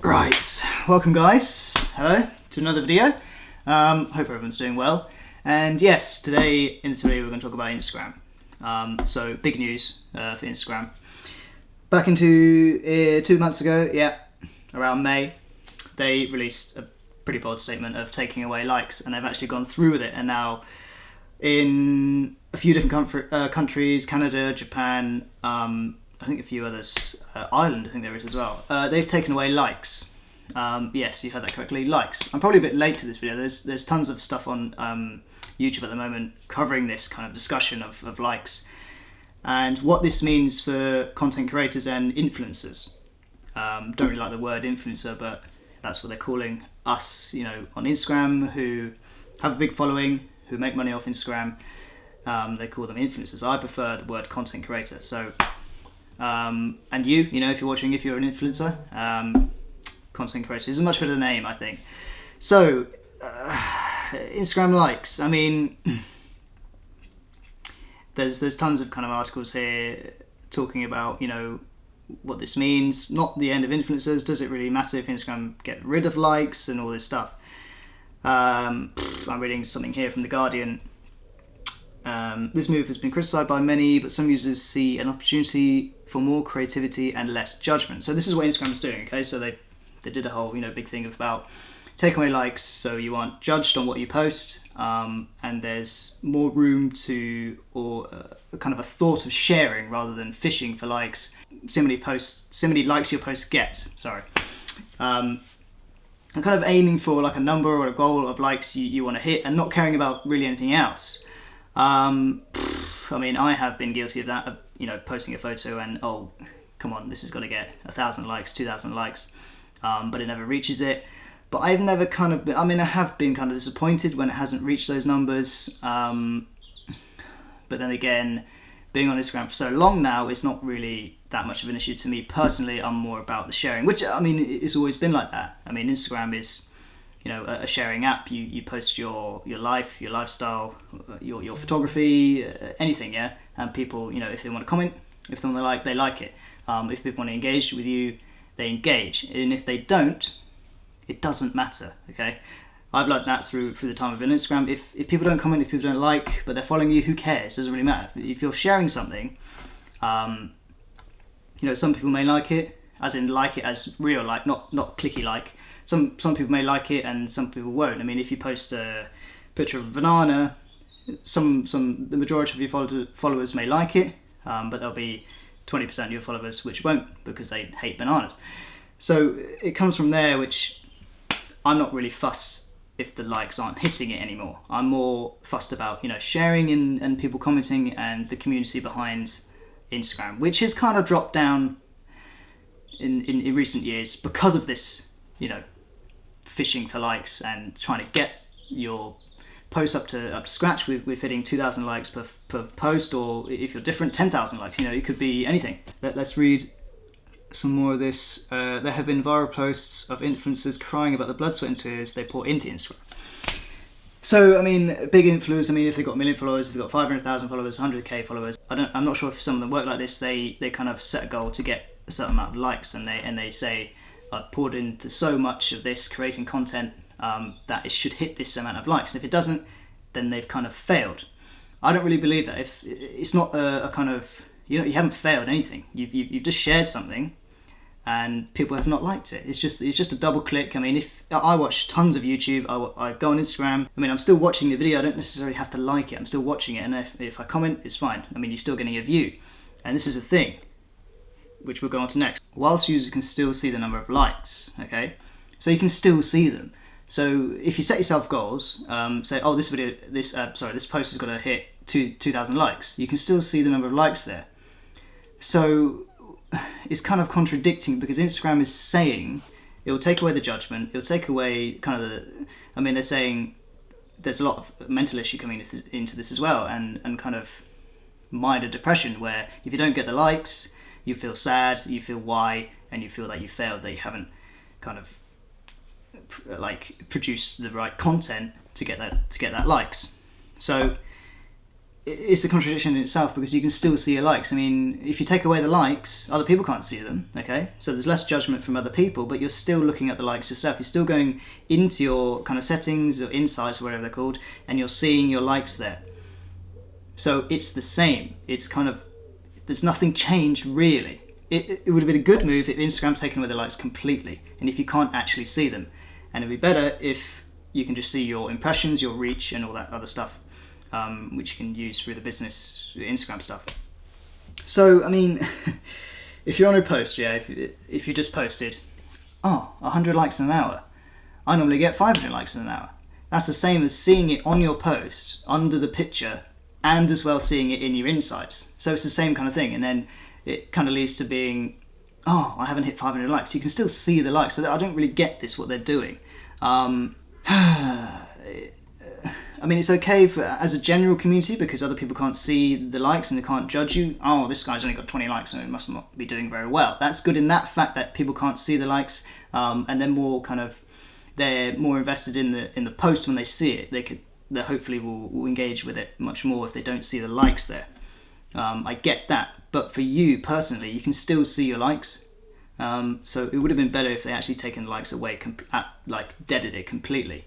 Right, welcome guys, hello, to another video. Hope everyone's doing well. And yes, today in this video we're going to talk about Instagram. So big news for Instagram. Back into 2 months ago, around May, they released a pretty bold statement of taking away likes, and they've actually gone through with it. And now in a few different countries, Canada, Japan, I think a few others, Ireland I think there is as well, they've taken away likes. Yes, you heard that correctly, likes. I'm probably a bit late to this video. There's tons of stuff on YouTube at the moment covering this kind of discussion of likes and what this means for content creators and influencers. Don't really like the word influencer, but that's what they're calling us, you know, on Instagram, who have a big following, who make money off Instagram. They call them influencers. I prefer the word content creator. So and you know, if you're watching, if you're an influencer, content creator is a much better name, I think. So Instagram likes, I mean, there's tons of kind of articles here talking about, you know, what this means. Not the end of influencers. Does it really matter if Instagram get rid of likes and all this stuff? I'm reading something here from The Guardian. This move has been criticised by many, but some users see an opportunity for more creativity and less judgment. So this is what Instagram is doing, okay? So they did a whole, you know, big thing about taking away likes, so you aren't judged on what you post, and there's more room to, or kind of a thought of sharing rather than fishing for likes. So many likes your posts get, sorry. And kind of aiming for like a number or a goal of likes you want to hit, and not caring about really anything else. I mean, I have been guilty of that, of, you know, posting a photo and, oh, come on, this is going to get 1,000 likes, 2,000 likes, but it never reaches it. But I've never kind of been, I mean, I have been kind of disappointed when it hasn't reached those numbers. But then again, being on Instagram for so long now, it's not really that much of an issue to me personally. I'm more about the sharing, which, I mean, it's always been like that. I mean, Instagram is, you know, a sharing app. You post your life, your lifestyle, your photography, anything, yeah. And people, you know, if they want to comment, if they want to like, they like it. If people want to engage with you, they engage. And if they don't, it doesn't matter, okay? I've learned that through the time of Instagram. If people don't comment, if people don't like, but they're following you, who cares? It doesn't really matter. If you're sharing something, you know, some people may like it, as in like it as real like, not clicky like. Some people may like it and some people won't. I mean, if you post a picture of a banana, the majority of your followers may like it, but there'll be 20% of your followers which won't, because they hate bananas. So it comes from there, which I'm not really fussed if the likes aren't hitting it anymore. I'm more fussed about, you know, sharing and people commenting and the community behind Instagram, which has kind of dropped down in recent years because of this, you know, fishing for likes and trying to get your posts up to scratch with hitting 2,000 likes per post, or if you're different, 10,000 likes. You know, it could be anything. Let's read some more of this. There have been viral posts of influencers crying about the blood, sweat and tears they pour into Instagram. So, I mean, big influencers, I mean, if they've got 1 million followers, if they've got 500,000 followers, 100k followers, I'm not sure if some of them work like this. They kind of set a goal to get a certain amount of likes, and they say, I've poured into so much of this, creating content, that it should hit this amount of likes. And if it doesn't, then they've kind of failed. I don't really believe that. If it's not a kind of, you know, you haven't failed anything. You've just shared something, and people have not liked it. It's just a double click. I mean, if I watch tons of YouTube, I go on Instagram. I mean, I'm still watching the video. I don't necessarily have to like it. I'm still watching it, and if I comment, it's fine. I mean, you're still getting a view, and this is the thing, which we'll go on to next. Whilst users can still see the number of likes, okay, so you can still see them. So if you set yourself goals, say, oh, this post is going to hit 2,000 likes. You can still see the number of likes there. So it's kind of contradicting, because Instagram is saying it will take away the judgment, it will take away kind of I mean, they're saying there's a lot of mental issue coming into this as well, and kind of minor depression, where if you don't get the likes, you feel sad, you feel why, and you feel that you failed, that you haven't kind of like produced the right content to get that likes. So it's a contradiction in itself, because you can still see your likes. I mean, if you take away the likes, other people can't see them, okay? So there's less judgment from other people, but you're still looking at the likes yourself. You're still going into your kind of settings or insights or whatever they're called, and you're seeing your likes there. So it's the same. It's kind of, there's nothing changed really. It would have been a good move if Instagram's taken away the likes completely, and if you can't actually see them. And it'd be better if you can just see your impressions, your reach, and all that other stuff, which you can use through the business Instagram stuff. So, I mean, if you're on a post, yeah, if you just posted, 100 likes in an hour, I normally get 500 likes in an hour. That's the same as seeing it on your post, under the picture, and as well seeing it in your insights. So it's the same kind of thing, and then it kind of leads to being, I haven't hit 500 likes. You can still see the likes, so I don't really get this, what they're doing. I mean, it's okay as a general community, because other people can't see the likes and they can't judge you. Oh, this guy's only got 20 likes, so he must not be doing very well. That's good in that fact that people can't see the likes, and they're more they're more invested in the post when they see it. They hopefully will engage with it much more if they don't see the likes there. I get that, but for you personally, you can still see your likes. So it would have been better if they actually taken the likes away, deaded it completely.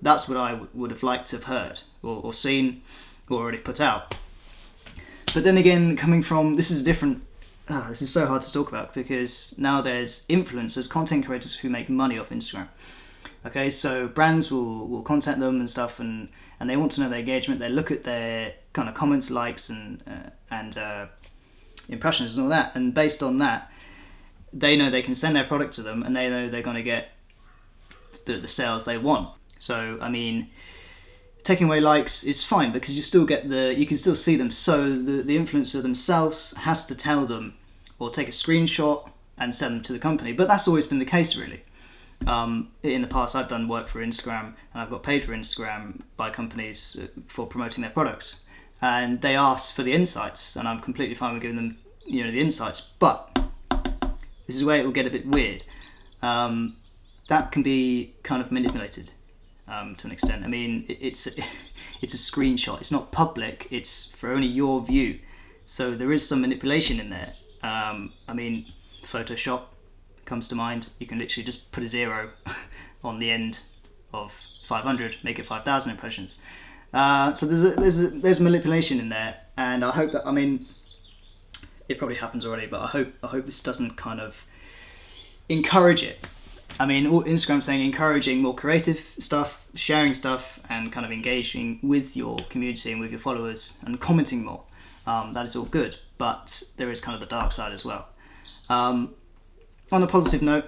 That's what I would have liked to have heard or seen or already put out. But then again, coming from, this is so hard to talk about, because now there's influencers, content creators who make money off Instagram. Okay, so brands will contact them and stuff, and they want to know their engagement. They look at their kind of comments, likes, and impressions and all that, and based on that, they know they can send their product to them, and they know they're going to get the sales they want. So, I mean, taking away likes is fine, because you can still see them. So the influencer themselves has to tell them, or take a screenshot and send them to the company. But that's always been the case, really. In the past, I've done work for Instagram, and I've got paid for Instagram by companies for promoting their products, and they ask for the insights, and I'm completely fine with giving them, the insights. But this is where it will get a bit weird. That can be kind of manipulated to an extent. I mean, it's a screenshot. It's not public. It's for only your view. So there is some manipulation in there. I mean, Photoshop comes to mind. You can literally just put a 0 on the end of 500, make it 5,000 impressions. So there's manipulation in there, and I hope that, I mean, it probably happens already, but I hope this doesn't kind of encourage it. I mean, Instagram's saying encouraging more creative stuff, sharing stuff, and kind of engaging with your community and with your followers, and commenting more. That is all good, but there is kind of the dark side as well. On a positive note,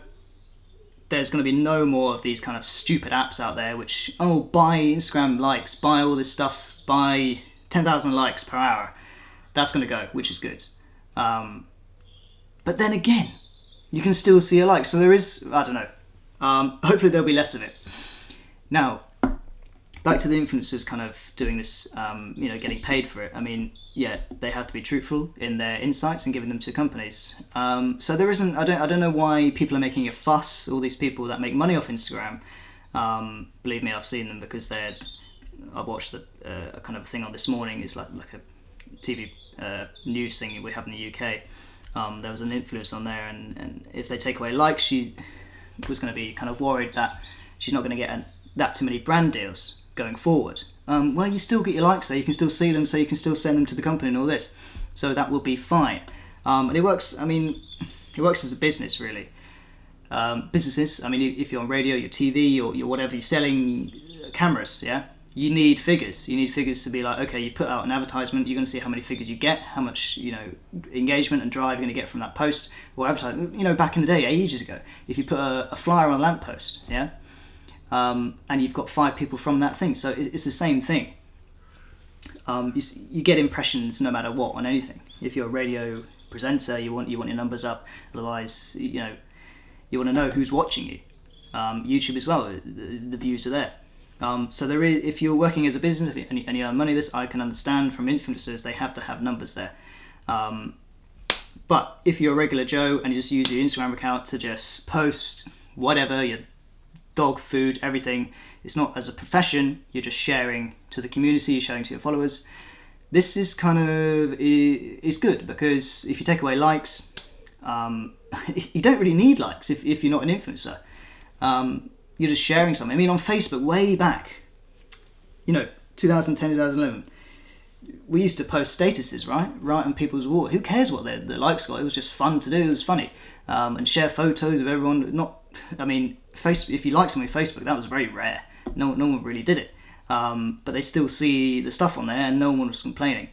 there's going to be no more of these kind of stupid apps out there which, buy Instagram likes, buy all this stuff, buy 10,000 likes per hour. That's going to go, which is good. But then again, you can still see a like. So there is, I don't know, hopefully there'll be less of it. Now, back to the influencers kind of doing this, getting paid for it. I mean, yeah, they have to be truthful in their insights and giving them to companies. So there isn't, I don't know why people are making a fuss, all these people that make money off Instagram. Believe me, I've seen them, because I watched a kind of thing on This Morning. It's like a TV news thing we have in the UK. There was an influencer on there, and if they take away likes, she was going to be kind of worried that she's not going to get that too many brand deals going forward. Well, you still get your likes there, you can still see them, so you can still send them to the company and all this, so that will be fine. And it works, I mean, it works as a business, really. Businesses, I mean, if you're on radio, your TV, or your whatever, you're selling cameras, yeah? You need figures. You need figures to be like, okay, you put out an advertisement, you're going to see how many figures you get, how much, engagement and drive you're going to get from that post or advertisement. Back in the day, ages ago, if you put a flyer on a lamppost, yeah, and you've got 5 people from that thing, so it's the same thing. You get impressions no matter what on anything. If you're a radio presenter, you want your numbers up. Otherwise, you want to know who's watching you. YouTube as well, the views are there. So there is, if you're working as a business and you earn money, this I can understand from influencers, they have to have numbers there. But if you're a regular Joe and you just use your Instagram account to just post whatever, your dog food, everything, it's not as a profession, you're just sharing to the community, you're sharing to your followers, this is kind of is good, because if you take away likes, you don't really need likes if you're not an influencer. You're just sharing something. I mean, on Facebook, way back, 2010, 2011, we used to post statuses, right on people's wall. Who cares what their likes got? It was just fun to do. It was funny, and share photos of everyone. Facebook. If you like something on Facebook, that was very rare. No one really did it, but they still see the stuff on there, and no one was complaining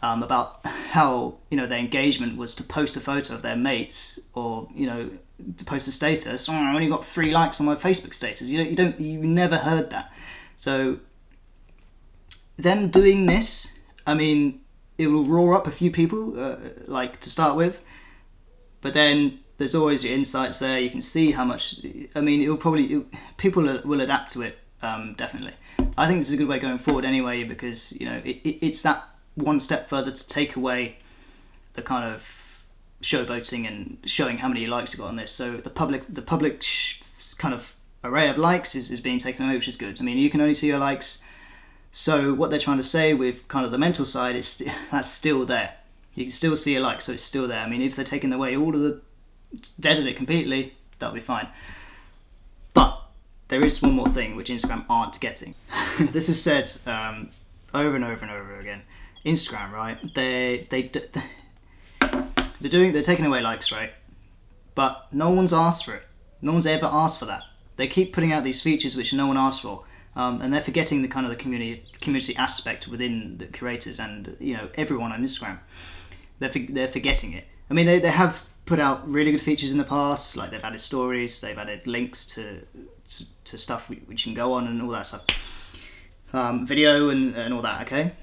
about how their engagement was to post a photo of their mates, or to post a status. Oh, I only got 3 likes on my Facebook status. You never heard that. So them doing this, I mean, it will roar up a few people, to start with, but then there's always your insights there. You can see how much. I mean, people will adapt to it, definitely. I think this is a good way going forward anyway, because it's that one step further to take away the kind of showboating and showing how many likes you got on this. So the public kind of array of likes is being taken away, which is good. I mean, you can only see your likes. So what they're trying to say with kind of the mental side is that's still there. You can still see a like, so it's still there. I mean, if they're taking away all of the, deaded it completely, that'll be fine. But there is one more thing which Instagram aren't getting. This is said over and over and over again. Instagram, right? They're taking away likes, right? But no one's asked for it. No one's ever asked for that. They keep putting out these features which no one asked for. And they're forgetting the kind of the community aspect within the creators and everyone on Instagram. They're forgetting it. I mean, they have put out really good features in the past, like they've added stories, they've added links to stuff which you can go on and all that stuff, video and all that. Okay,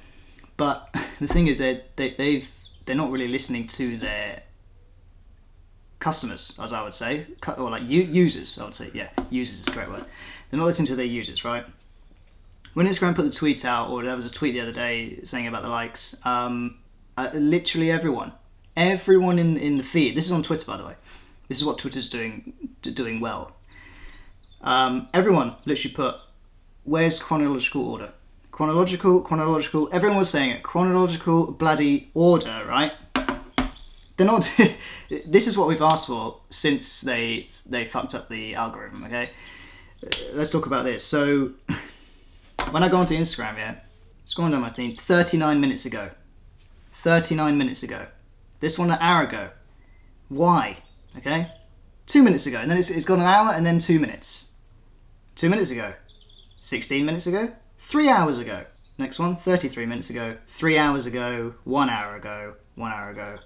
but the thing is they're not really listening to their customers, as I would say, or like users. I would say, yeah, users is the correct word. They're not listening to their users, right? When Instagram put the tweet out, or there was a tweet the other day saying about the likes, literally everyone in the feed. This is on Twitter, by the way. This is what Twitter's doing well. Everyone literally put, "Where's chronological order? Chronological." Everyone was saying it. Chronological bloody order, right? They're not. This is what we've asked for since they fucked up the algorithm. Okay. Let's talk about this. So, when I go onto Instagram, scrolling down my thing, 39 minutes ago. 39 minutes ago. This one an hour ago. Why? Okay? 2 minutes ago. And then it's got an hour and then 2 minutes. 2 minutes ago. 16 minutes ago. 3 hours ago. Next one, 33 minutes ago. 3 hours ago. 1 hour ago. 1 hour ago.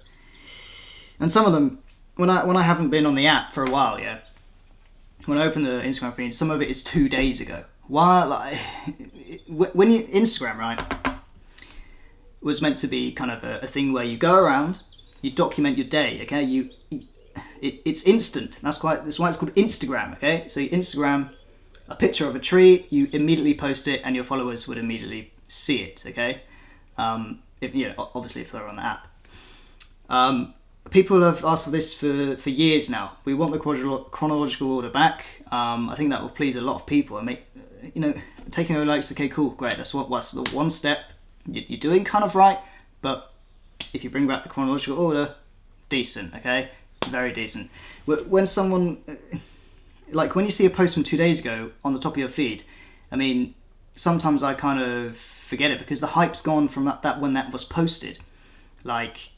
And some of them, when I haven't been on the app for a while, when I open the Instagram feed, some of it is 2 days ago. Why? Like, when Instagram, right, was meant to be kind of a thing where you go around, you document your day. Okay, it's instant. That's why it's called Instagram. Okay, so you Instagram a picture of a tree, you immediately post it, and your followers would immediately see it. Okay, obviously if they're on the app. People have asked for this for years now. We want the chronological order back. I think that will please a lot of people. I mean, taking away likes, okay, cool, great. That's the one step you're doing kind of right. But if you bring back the chronological order, decent, okay, very decent. When someone, like when you see a post from 2 days ago on the top of your feed, I mean, sometimes I kind of forget it because the hype's gone from that when that was posted. Like,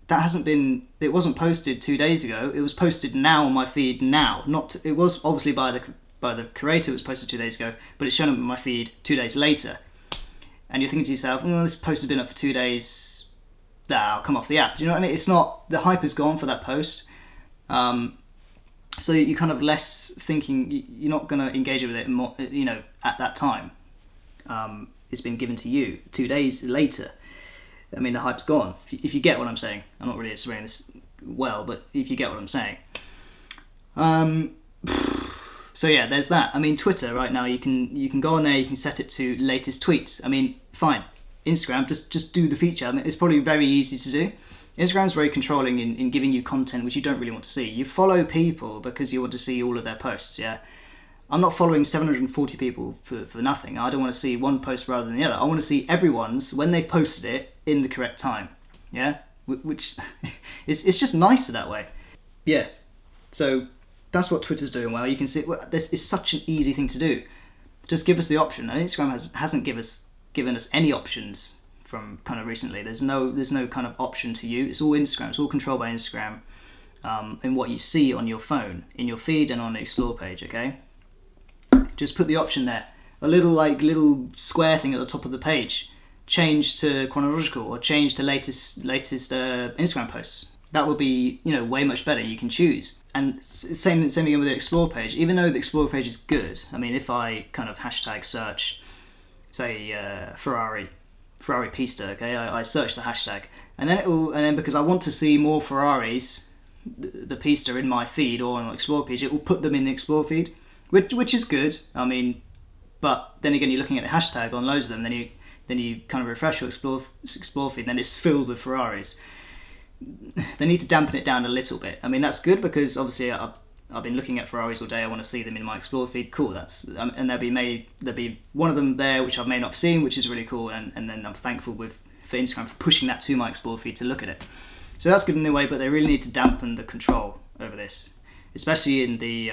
it wasn't posted 2 days ago. It was posted now on my feed now. It was obviously by the creator. It was posted 2 days ago, but it's shown up in my feed 2 days later. And you're thinking to yourself, well, this post has been up for 2 days. I'll come off the app. Do you know what I mean? It's not, the hype is gone for that post. So you're kind of less thinking, you're not going to engage with it more, at that time. It's been given to you 2 days later. I mean, the hype's gone. If you get what I'm saying. I'm not really explaining this well, but if you get what I'm saying. So yeah, there's that. I mean, Twitter right now, you can go on there, you can set it to latest tweets. I mean, fine. Instagram, just do the feature. I mean, it's probably very easy to do. Instagram's very controlling in giving you content which you don't really want to see. You follow people because you want to see all of their posts, yeah? I'm not following 740 people for nothing. I don't want to see one post rather than the other. I want to see everyone's when they've posted it in the correct time. Yeah, which it's just nicer that way. Yeah, so that's what Twitter's doing well. You can see this is such an easy thing to do. Just give us the option. And Instagram hasn't given us any options from kind of recently. There's no kind of option to you. It's all Instagram. It's all controlled by Instagram. And what you see on your phone, in your feed and on the explore page. Okay. Just put the option there, a little square thing at the top of the page. Change to chronological or change to latest Instagram posts. That would be way much better. You can choose. And same again with the explore page. Even though the explore page is good, I mean, if I kind of hashtag search, say Ferrari pista, okay, I search the hashtag, and then because I want to see more Ferraris, the pista in my feed or on the explore page, it will put them in the explore feed. Which is good. I mean, but then again, you're looking at the hashtag on loads of them. Then you kind of refresh your explore feed, and then it's filled with Ferraris. They need to dampen it down a little bit. I mean, that's good because obviously I've been looking at Ferraris all day. I want to see them in my explore feed. Cool. And there'll be one of them there which I may not have seen, which is really cool. And then I'm thankful for Instagram for pushing that to my explore feed to look at it. So that's good in a way, but they really need to dampen the control over this, especially in the.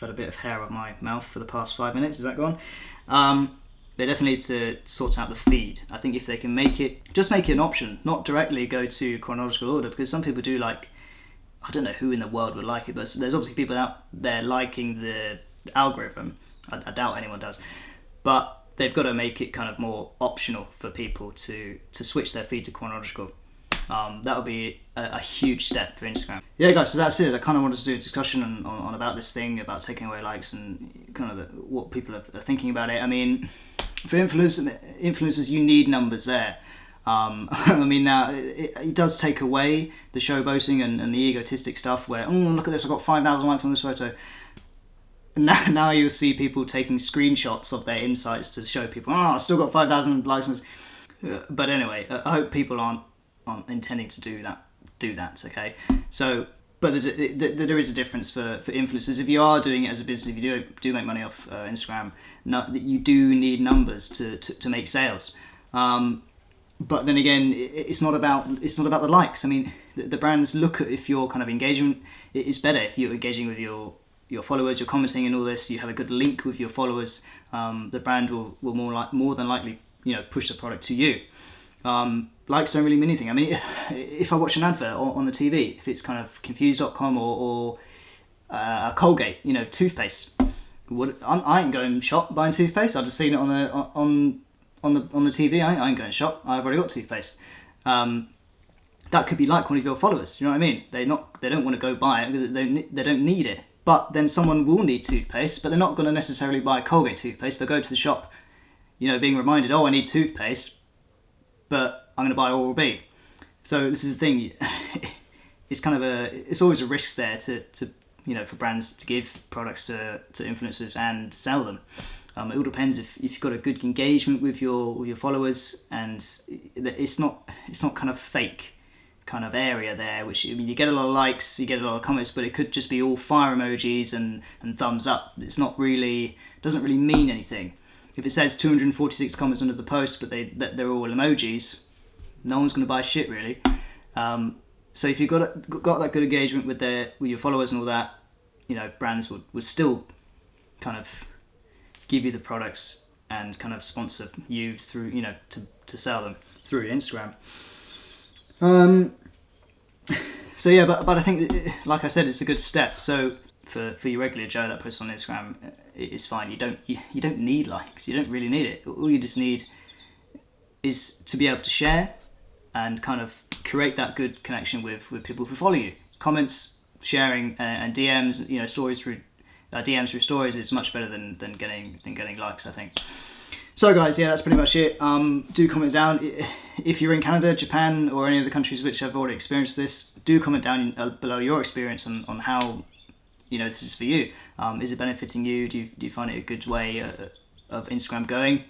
I've had a bit of hair on my mouth for the past 5 minutes. Is that gone? They definitely need to sort out the feed. I think if they can just make it an option, not directly go to chronological order, because some people do I don't know who in the world would like it, but there's obviously people out there liking the algorithm. I doubt anyone does. But they've got to make it kind of more optional for people to switch their feed to chronological. That would be a huge step for Instagram. Yeah, guys, so that's it. I kind of wanted to do a discussion on about this thing, about taking away likes and kind of what people are thinking about it. I mean, for influencers, you need numbers there. I mean, now it does take away the showboating and the egotistic stuff where, oh, look at this, I've got 5,000 likes on this photo. Now you'll see people taking screenshots of their insights to show people, oh, I've still got 5,000 likes on this. But anyway, I hope people aren't intending to do that, okay? So, but there is a difference for influencers. If you are doing it as a business, if you do make money off Instagram, you do need numbers to make sales. But then again, it's not about the likes. I mean, the brands look at if your kind of engagement is better, if you're engaging with your followers, you're commenting and all this, you have a good link with your followers. The brand will more than likely push the product to you. Likes don't really mean anything. I mean, if I watch an advert on the TV, if it's kind of confused.com or Colgate, toothpaste, I ain't going shop buying toothpaste. I've just seen it on the TV. I ain't going shop. I've already got toothpaste. That could be like one of your followers. You know what I mean? They don't want to go buy it. They don't need it. But then someone will need toothpaste, but they're not going to necessarily buy Colgate toothpaste. They'll go to the shop, being reminded, oh, I need toothpaste, but I'm going to buy Oral-B. So this is the thing. It's kind of it's always a risk there to for brands to give products to influencers and sell them. It all depends if you've got a good engagement with your followers, and it's not kind of fake kind of area there, which, I mean, you get a lot of likes, you get a lot of comments, but it could just be all fire emojis and thumbs up. Doesn't really mean anything. If it says 246 comments under the post, but they're all emojis, no one's going to buy shit really. So if you've got that good engagement with your followers and all that, brands would still kind of give you the products and kind of sponsor you through, to sell them through Instagram. So yeah, but I think that, like I said, it's a good step. So for your regular Joe that posts on Instagram, it's fine. You don't need likes. You don't really need it. All you just need is to be able to share and kind of create that good connection with people who follow you. Comments, sharing, and DMs, stories through DMs through stories is much better than getting likes, I think. So guys, yeah, that's pretty much it. Do comment down if you're in Canada, Japan, or any of the countries which have already experienced this. Do comment down below your experience on how this is for you. Is it benefiting you? Do you find it a good way of Instagram going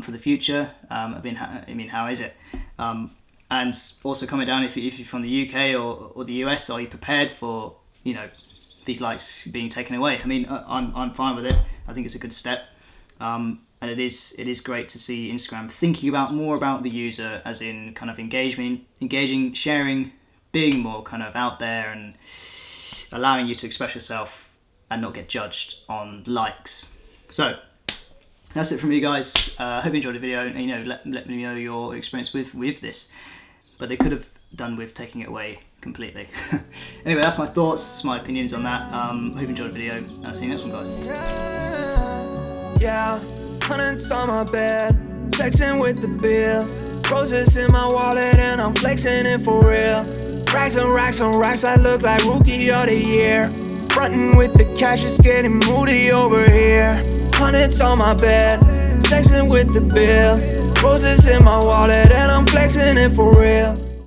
for the future? I mean, how is it? And also comment down if you're from the UK or the US. Are you prepared for these likes being taken away. I mean, I'm fine with it. I think it's a good step, and it is great to see Instagram thinking more about the user, as in kind of engaging, sharing, being more kind of out there and allowing you to express yourself and not get judged on likes. So that's it from me, guys. I hope you enjoyed the video, and let me know your experience with this. But they could have done with taking it away completely. Anyway, that's my thoughts, that's my opinions on that. Hope you enjoyed the video. I'll see you next one, guys. Yeah, hundreds on my bed, texting with the bill, roses in my wallet, and I'm flexing it for real. Racks on racks on racks, I look like rookie of the year. Frontin' with the cash, it's getting moody over here. Hundreds on my bed, texting with the bill, roses in my wallet, and I'm flexing it for real.